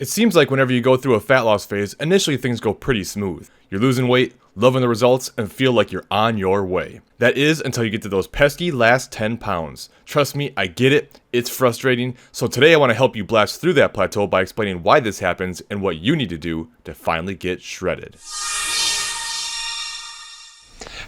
It seems like whenever you go through a fat loss phase, initially things go pretty smooth. You're losing weight, loving the results, and feel like you're on your way. That is until you get to those pesky last 10 pounds. Trust me, I get it, it's frustrating, so today I want to help you blast through that plateau by explaining why this happens and what you need to do to finally get shredded.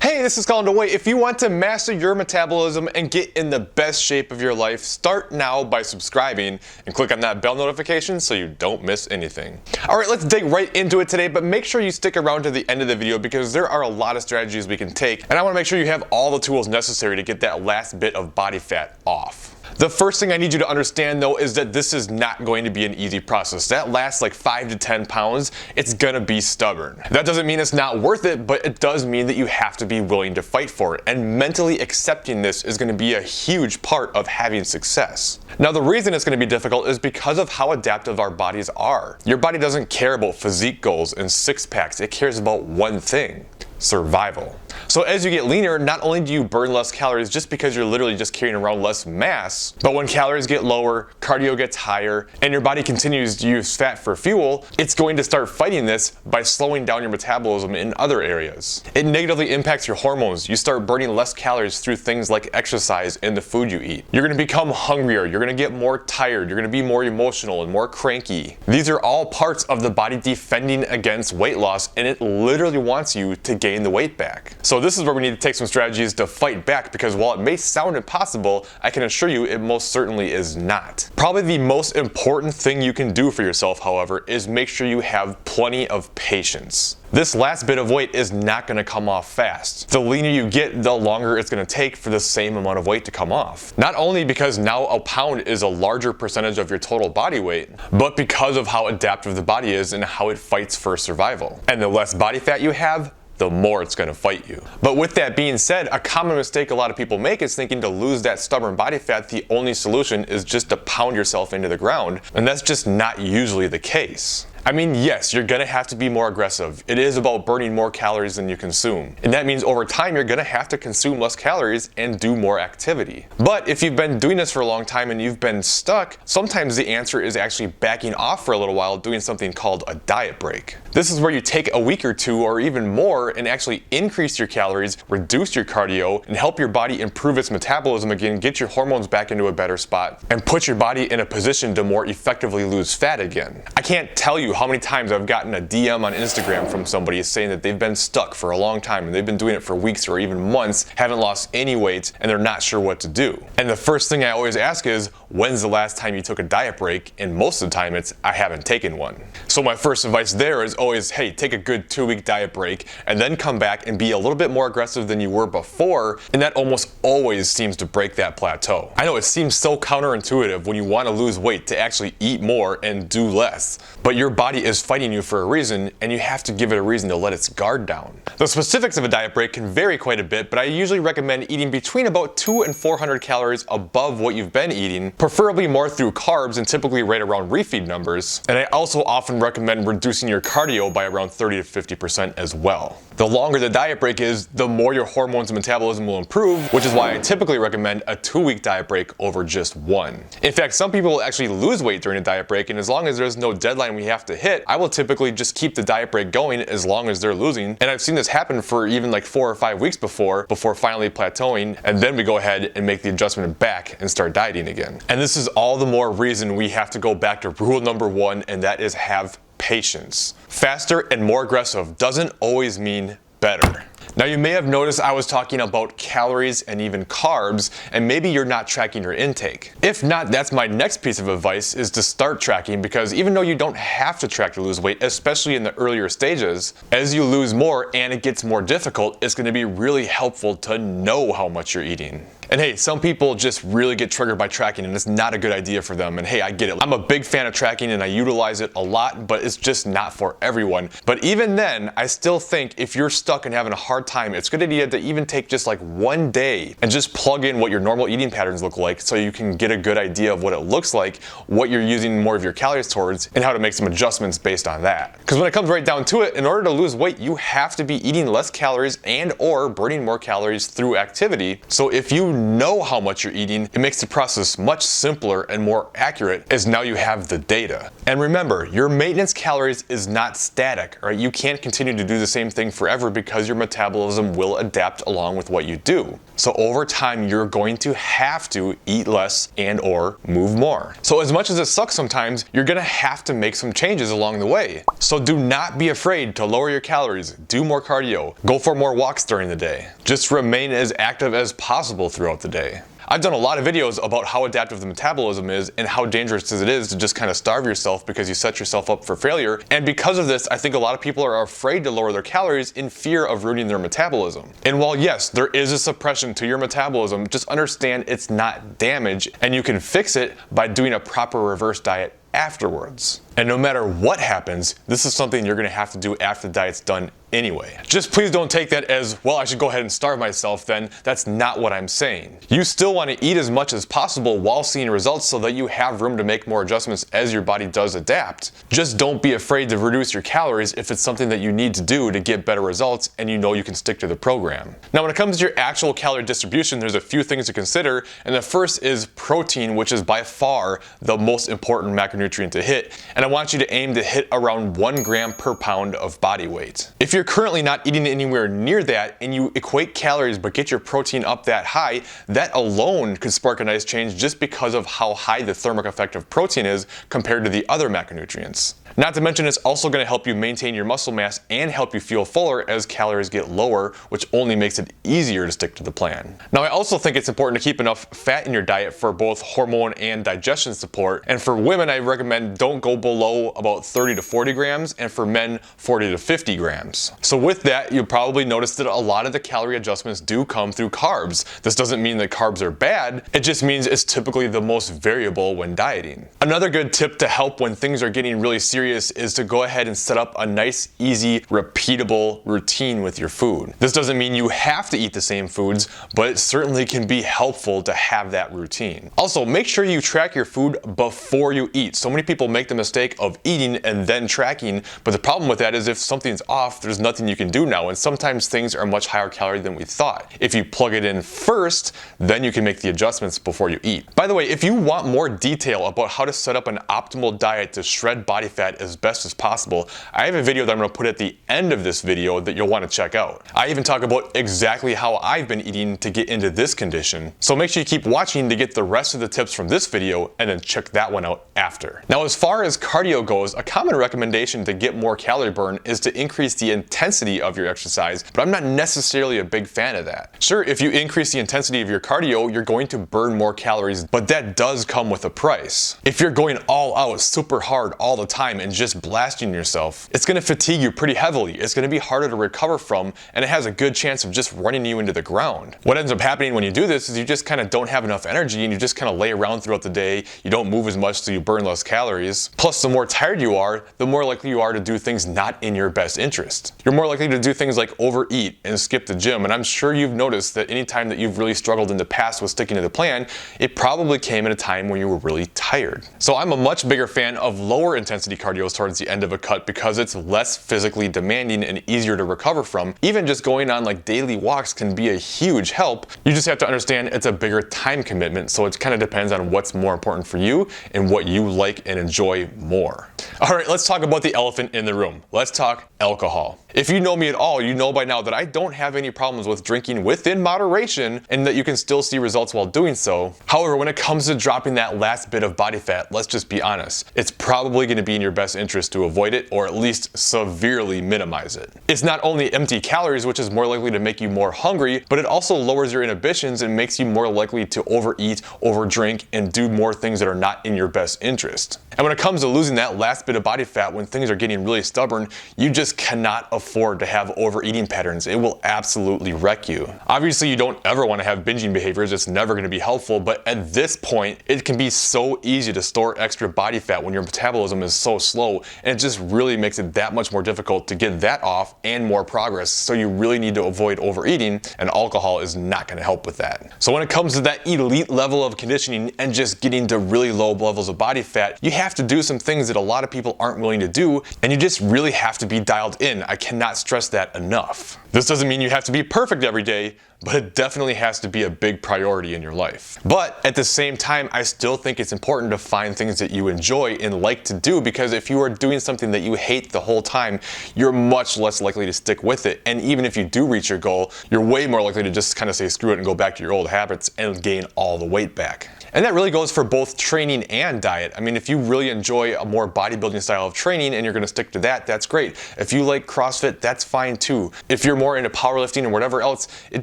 Hey, this is Colin DeWitt. If you want to master your metabolism and get in the best shape of your life, start now by subscribing and click on that bell notification so you don't miss anything. Alright, let's dig right into it today, but make sure you stick around to the end of the video because there are a lot of strategies we can take, and I want to make sure you have all the tools necessary to get that last bit of body fat off. The first thing I need you to understand though is that this is not going to be an easy process. That last like 5 to 10 pounds, it's gonna be stubborn. That doesn't mean it's not worth it, but it does mean that you have to be willing to fight for it. And mentally accepting this is gonna be a huge part of having success. Now the reason it's gonna be difficult is because of how adaptive our bodies are. Your body doesn't care about physique goals and six packs, it cares about one thing: survival. So as you get leaner, not only do you burn less calories just because you're literally just carrying around less mass, but when calories get lower, cardio gets higher, and your body continues to use fat for fuel, it's going to start fighting this by slowing down your metabolism in other areas. It negatively impacts your hormones. You start burning less calories through things like exercise and the food you eat. You're going to become hungrier, you're going to get more tired, you're going to be more emotional and more cranky. These are all parts of the body defending against weight loss, and it literally wants you to gain the weight back. So this is where we need to take some strategies to fight back, because while it may sound impossible, I can assure you it most certainly is not. Probably the most important thing you can do for yourself, however, is make sure you have plenty of patience. This last bit of weight is not going to come off fast. The leaner you get, the longer it's going to take for the same amount of weight to come off. Not only because now a pound is a larger percentage of your total body weight, but because of how adaptive the body is and how it fights for survival. And the less body fat you have, the more it's going to fight you. But with that being said, a common mistake a lot of people make is thinking to lose that stubborn body fat, the only solution is just to pound yourself into the ground, and that's just not usually the case. I mean, yes, you're gonna have to be more aggressive. It is about burning more calories than you consume. And that means over time, you're gonna have to consume less calories and do more activity. But if you've been doing this for a long time and you've been stuck, sometimes the answer is actually backing off for a little while, doing something called a diet break. This is where you take a week or two or even more and actually increase your calories, reduce your cardio, and help your body improve its metabolism again, get your hormones back into a better spot, and put your body in a position to more effectively lose fat again. I can't tell you how many times I've gotten a DM on Instagram from somebody saying that they've been stuck for a long time and they've been doing it for weeks or even months, haven't lost any weight, and they're not sure what to do. And the first thing I always ask is, when's the last time you took a diet break? And most of the time it's, I haven't taken one. So my first advice there is always, hey, take a good 2-week diet break and then come back and be a little bit more aggressive than you were before, and that almost always seems to break that plateau. I know it seems so counterintuitive when you want to lose weight to actually eat more and do less, but your body is fighting you for a reason, and you have to give it a reason to let its guard down. The specifics of a diet break can vary quite a bit, but I usually recommend eating between about 200 and 400 calories above what you've been eating, preferably more through carbs and typically right around refeed numbers. And I also often recommend reducing your cardio by around 30 to 50% as well. The longer the diet break is, the more your hormones and metabolism will improve, which is why I typically recommend a 2-week diet break over just one. In fact, some people will actually lose weight during a diet break, and as long as there's no deadline we have to hit, I will typically just keep the diet break going as long as they're losing. And I've seen this happen for even like 4 or 5 weeks before finally plateauing, and then we go ahead and make the adjustment back and start dieting again. And this is all the more reason we have to go back to rule number 1, and that is have patience. Faster and more aggressive doesn't always mean better. Now you may have noticed I was talking about calories and even carbs, and maybe you're not tracking your intake. If not, that's my next piece of advice, is to start tracking, because even though you don't have to track to lose weight, especially in the earlier stages, as you lose more and it gets more difficult, it's going to be really helpful to know how much you're eating. And hey, some people just really get triggered by tracking and it's not a good idea for them. And hey, I get it. I'm a big fan of tracking and I utilize it a lot, but it's just not for everyone. But even then, I still think if you're stuck and having a hard time, it's a good idea to even take just like one day and just plug in what your normal eating patterns look like so you can get a good idea of what it looks like, what you're using more of your calories towards, and how to make some adjustments based on that. Because when it comes right down to it, in order to lose weight, you have to be eating less calories and or burning more calories through activity. So if you know how much you're eating, it makes the process much simpler and more accurate, as now you have the data. And remember, your maintenance calories is not static, right? You can't continue to do the same thing forever because your metabolism will adapt along with what you do. So over time, you're going to have to eat less and or move more. So as much as it sucks sometimes, you're gonna have to make some changes along the way. So do not be afraid to lower your calories, do more cardio, go for more walks during the day. Just remain as active as possible throughout the day. I've done a lot of videos about how adaptive the metabolism is and how dangerous it is to just kind of starve yourself because you set yourself up for failure. And because of this, I think a lot of people are afraid to lower their calories in fear of ruining their metabolism. And while yes, there is a suppression to your metabolism, just understand it's not damage and you can fix it by doing a proper reverse diet afterwards. And no matter what happens, this is something you're gonna have to do after the diet's done anyway. Just please don't take that as, well, I should go ahead and starve myself then. That's not what I'm saying. You still wanna eat as much as possible while seeing results so that you have room to make more adjustments as your body does adapt. Just don't be afraid to reduce your calories if it's something that you need to do to get better results and you know you can stick to the program. Now when it comes to your actual calorie distribution, there's a few things to consider, and the first is protein, which is by far the most important macronutrient to hit. And I want you to aim to hit around 1 gram per pound of body weight. If you're currently not eating anywhere near that and you equate calories but get your protein up that high, that alone could spark a nice change just because of how high the thermic effect of protein is compared to the other macronutrients. Not to mention it's also going to help you maintain your muscle mass and help you feel fuller as calories get lower, which only makes it easier to stick to the plan. Now I also think it's important to keep enough fat in your diet for both hormone and digestion support, and for women I recommend don't go below about 30 to 40 grams, and for men 40 to 50 grams. So with that, you'll probably notice that a lot of the calorie adjustments do come through carbs. This doesn't mean that carbs are bad, it just means it's typically the most variable when dieting. Another good tip to help when things are getting really serious is to go ahead and set up a nice, easy, repeatable routine with your food. This doesn't mean you have to eat the same foods, but it certainly can be helpful to have that routine. Also, make sure you track your food before you eat. So many people make the mistake of eating and then tracking, but the problem with that is if something's off, there's nothing you can do now, and sometimes things are much higher calorie than we thought. If you plug it in first, then you can make the adjustments before you eat. By the way, if you want more detail about how to set up an optimal diet to shred body fat as best as possible, I have a video that I'm going to put at the end of this video that you'll want to check out. I even talk about exactly how I've been eating to get into this condition, so make sure you keep watching to get the rest of the tips from this video and then check that one out after. Now as far as cardio goes, a common recommendation to get more calorie burn is to increase the intensity of your exercise, but I'm not necessarily a big fan of that. Sure, if you increase the intensity of your cardio, you're going to burn more calories, but that does come with a price. If you're going all out super hard all the time and just blasting yourself, it's going to fatigue you pretty heavily. It's going to be harder to recover from, and it has a good chance of just running you into the ground. What ends up happening when you do this is you just kind of don't have enough energy and you just kind of lay around throughout the day. You don't move as much, so you burn less calories. Plus, the more tired you are, the more likely you are to do things not in your best interest. You're more likely to do things like overeat and skip the gym, and I'm sure you've noticed that anytime that you've really struggled in the past with sticking to the plan, it probably came at a time when you were really tired. So I'm a much bigger fan of lower intensity cardio towards the end of a cut because it's less physically demanding and easier to recover from. Even just going on like daily walks can be a huge help. You just have to understand it's a bigger time commitment, so it kind of depends on what's more important for you and what you like and enjoy more. All right, let's talk about the elephant in the room. Let's talk alcohol. If you know me at all, you know by now that I don't have any problems with drinking within moderation and that you can still see results while doing so. However, when it comes to dropping that last bit of body fat, let's just be honest. It's probably going to be in your best interest to avoid it or at least severely minimize it. It's not only empty calories, which is more likely to make you more hungry, but it also lowers your inhibitions and makes you more likely to overeat, overdrink, and do more things that are not in your best interest. And when it comes to losing that last bit of body fat when things are getting really stubborn, you just cannot afford to have overeating patterns. It will absolutely wreck you. Obviously, you don't ever want to have binging behaviors. It's never going to be helpful, but at this point, it can be so easy to store extra body fat when your metabolism is so slow, and it just really makes it that much more difficult to get that off and more progress. So you really need to avoid overeating, and alcohol is not going to help with that. So when it comes to that elite level of conditioning and just getting to really low levels of body fat, you have to do some things that a lot of people aren't willing to do, and you just really have to be dialed in. I cannot stress that enough. This doesn't mean you have to be perfect every day, but it definitely has to be a big priority in your life. But at the same time, I still think it's important to find things that you enjoy and like to do, because if you are doing something that you hate the whole time, you're much less likely to stick with it. And even if you do reach your goal, you're way more likely to just kind of say screw it and go back to your old habits and gain all the weight back. And that really goes for both training and diet. I mean, if you really enjoy a more bodybuilding style of training and you're gonna stick to that, that's great. If you like CrossFit, that's fine too. If you're more into powerlifting or whatever else, it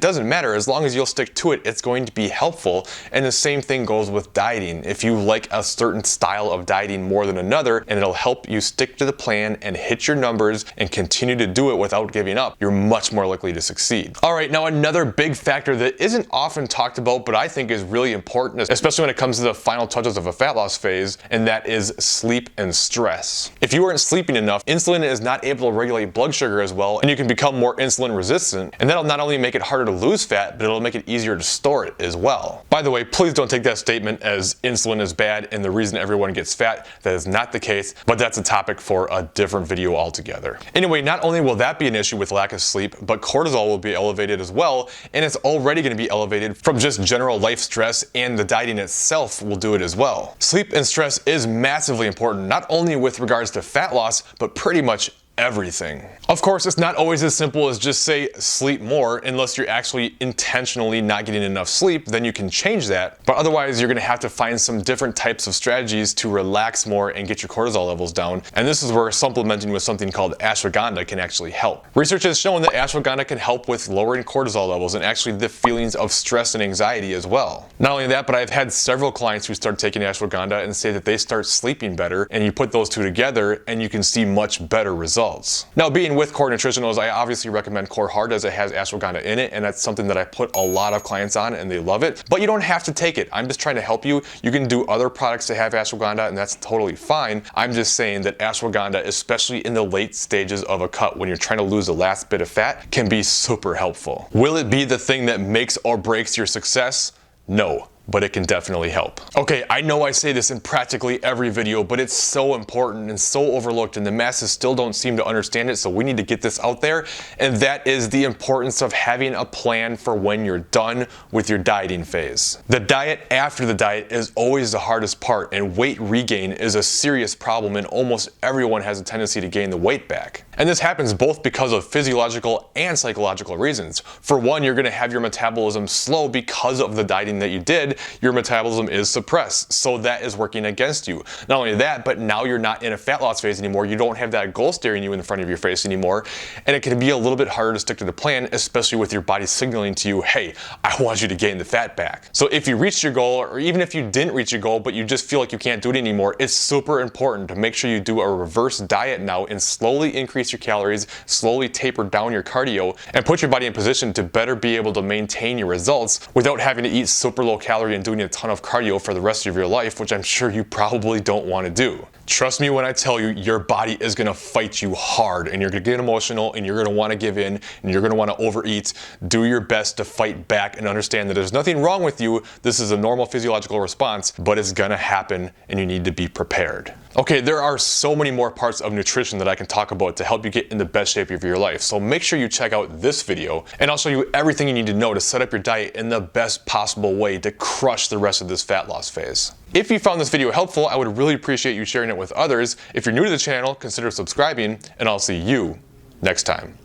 doesn't matter. As long as you'll stick to it, it's going to be helpful. And the same thing goes with dieting. If you like a certain style of dieting more than another, and it'll help you stick to the plan and hit your numbers and continue to do it without giving up, you're much more likely to succeed. All right, now another big factor that isn't often talked about, but I think is really important, especially when it comes to the final touches of a fat loss phase, and that is sleep and stress. If you aren't sleeping enough, insulin is not able to regulate blood sugar as well, and you can become more insulin resistant, and that'll not only make it harder to lose fat, but it'll make it easier to store it as well. By the way, please don't take that statement as insulin is bad and the reason everyone gets fat. That is not the case, but that's a topic for a different video altogether. Anyway, not only will that be an issue with lack of sleep, but cortisol will be elevated as well, and it's already going to be elevated from just general life stress, and the dieting itself will do it as well. Sleep and stress is massively important, not only with regards to fat loss, but pretty much everything. Of course, it's not always as simple as just say sleep more. Unless you're actually intentionally not getting enough sleep, then you can change that. But otherwise, you're gonna have to find some different types of strategies to relax more and get your cortisol levels down. And this is where supplementing with something called ashwagandha can actually help. Research has shown that ashwagandha can help with lowering cortisol levels and actually the feelings of stress and anxiety as well. Not only that, but I've had several clients who start taking ashwagandha and say that they start sleeping better, and you put those two together and you can see much better results. Now, being with Core Nutritionals, I obviously recommend Core Hard as it has ashwagandha in it, and that's something that I put a lot of clients on and they love it. But you don't have to take it. I'm just trying to help you. You can do other products that have ashwagandha, and that's totally fine. I'm just saying that ashwagandha, especially in the late stages of a cut when you're trying to lose the last bit of fat, can be super helpful. Will it be the thing that makes or breaks your success? No. But it can definitely help. Okay, I know I say this in practically every video, but it's so important and so overlooked, and the masses still don't seem to understand it, so we need to get this out there, and that is the importance of having a plan for when you're done with your dieting phase. The diet after the diet is always the hardest part, and weight regain is a serious problem, and almost everyone has a tendency to gain the weight back. And this happens both because of physiological and psychological reasons. For one, you're gonna have your metabolism slow because of the dieting that you did. Your metabolism is suppressed, so that is working against you. Not only that, but now you're not in a fat loss phase anymore. You don't have that goal staring you in front of your face anymore, and it can be a little bit harder to stick to the plan, especially with your body signaling to you, hey, I want you to gain the fat back. So if you reached your goal, or even if you didn't reach your goal, but you just feel like you can't do it anymore, it's super important to make sure you do a reverse diet now and slowly increase your calories, slowly taper down your cardio, and put your body in position to better be able to maintain your results without having to eat super low calorie and doing a ton of cardio for the rest of your life, which I'm sure you probably don't want to do. Trust me when I tell you, your body is going to fight you hard, and you're going to get emotional, and you're going to want to give in, and you're going to want to overeat. Do your best to fight back and understand that there's nothing wrong with you. This is a normal physiological response, but it's going to happen, and you need to be prepared. Okay, there are so many more parts of nutrition that I can talk about to help you get in the best shape of your life. So make sure you check out this video, and I'll show you everything you need to know to set up your diet in the best possible way to crush the rest of this fat loss phase. If you found this video helpful, I would really appreciate you sharing it with others. If you're new to the channel, consider subscribing, and I'll see you next time.